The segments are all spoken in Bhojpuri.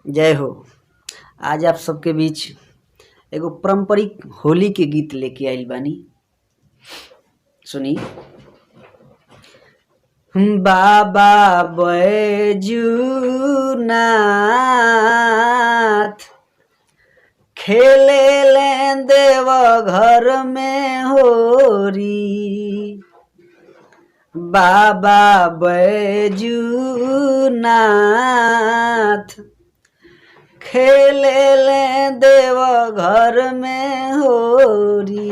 जय हो। आज आप सबके बीच एगो पारंपरिक होली के गीत लेके आइल बानी। सुनी। बाबा बैजूनाथ खेले ले देव घर में होरी। बाबा बैजूनाथ खेले ले देव घर में होरी।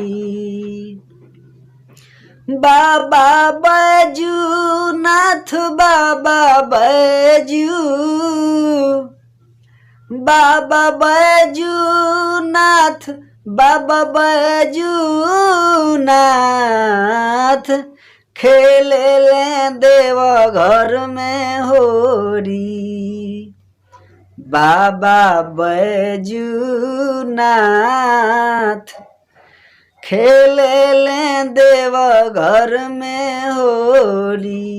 बाबा बैजूनाथ बाबा बैजू, बाबा बैजूनाथ बाबा बैजूनाथ खेले ले देव घर में होरी। बाबा बैजूनाथ खेले ले देव घर में होली।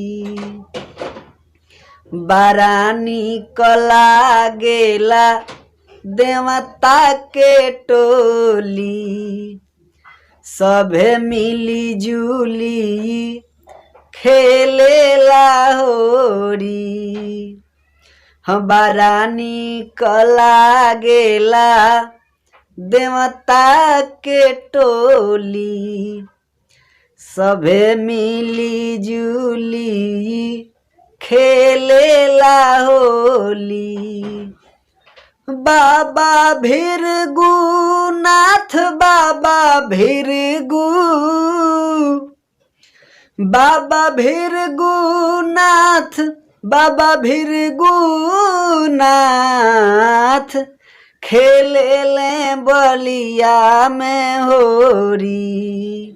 बारानी कला गेला देवता के टोली, सभे मिली जुली खेलेला होरी। बारानी कला गेला देवता के टोली, सभे मिली जुली खेलेला होली। बाबा भृगुनाथ बाबा भृगु, बाबा भृगुनाथ बाबा भृगुनाथ खेले ले बलिया में होरी।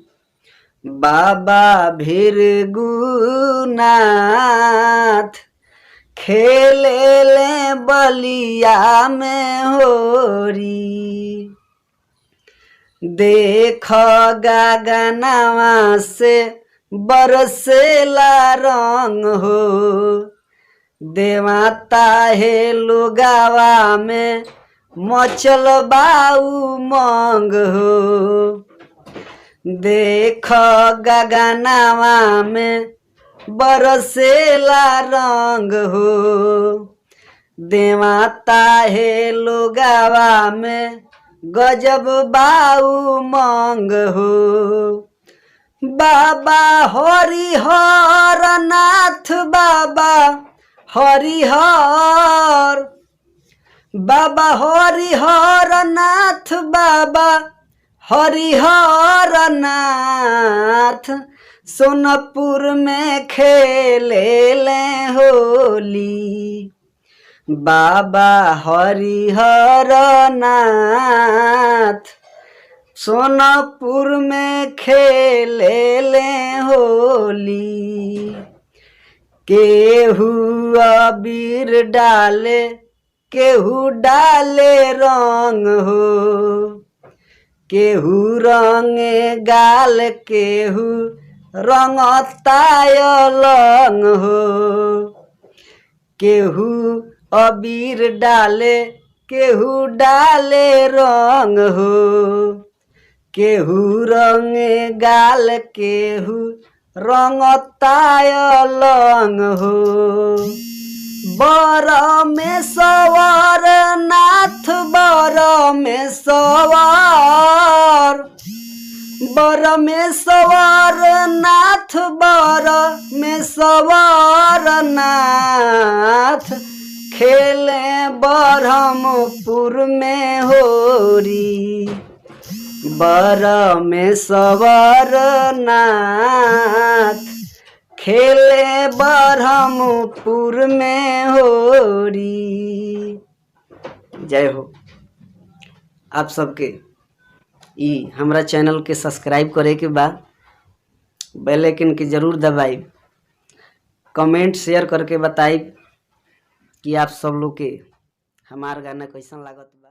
बाबा भृगुनाथ खेले ले बलिया में होरी। देख गगनवा से बरसेला रंग हो, देवता हे लुगावा में मचल बाऊ मंग हो। देख गगनवा में बरसेला रंग हो, देवता हे लुगावा में गजब बाऊ मंग हो। बाबा हरिहर नाथ बाबा हरिहर, बाबा हरिहर नाथ बाबा हरिहर नाथ सोनपुर में खेले ले होली। बाबा हरिहर नाथ सोनपुर में खेले ले होली। केहू अबीर डाले केहू डाले रंग हो, केहू रंगे गाल केहू रंगताय लंग हो। केहू अबीर डाले केहू डाले रंग हो, केहू रंगे गाल केहू रंगताय लंग हो। बरमेश्वर नाथ बरमेश्वर, बरमेश्वर नाथ बरमेश्वर नाथ खेले ब्रह्मपुर में होरी। बरमेश्वर नाथ खेले ब्रह्मपुर में होरी। जय हो। आप सबके ई हमरा चैनल के सब्सक्राइब करे के बाद बेल आइकन के जरूर दबाई, कमेंट शेयर करके बताई कि आप सब लोग के हमार गाना कैसन लागत बा।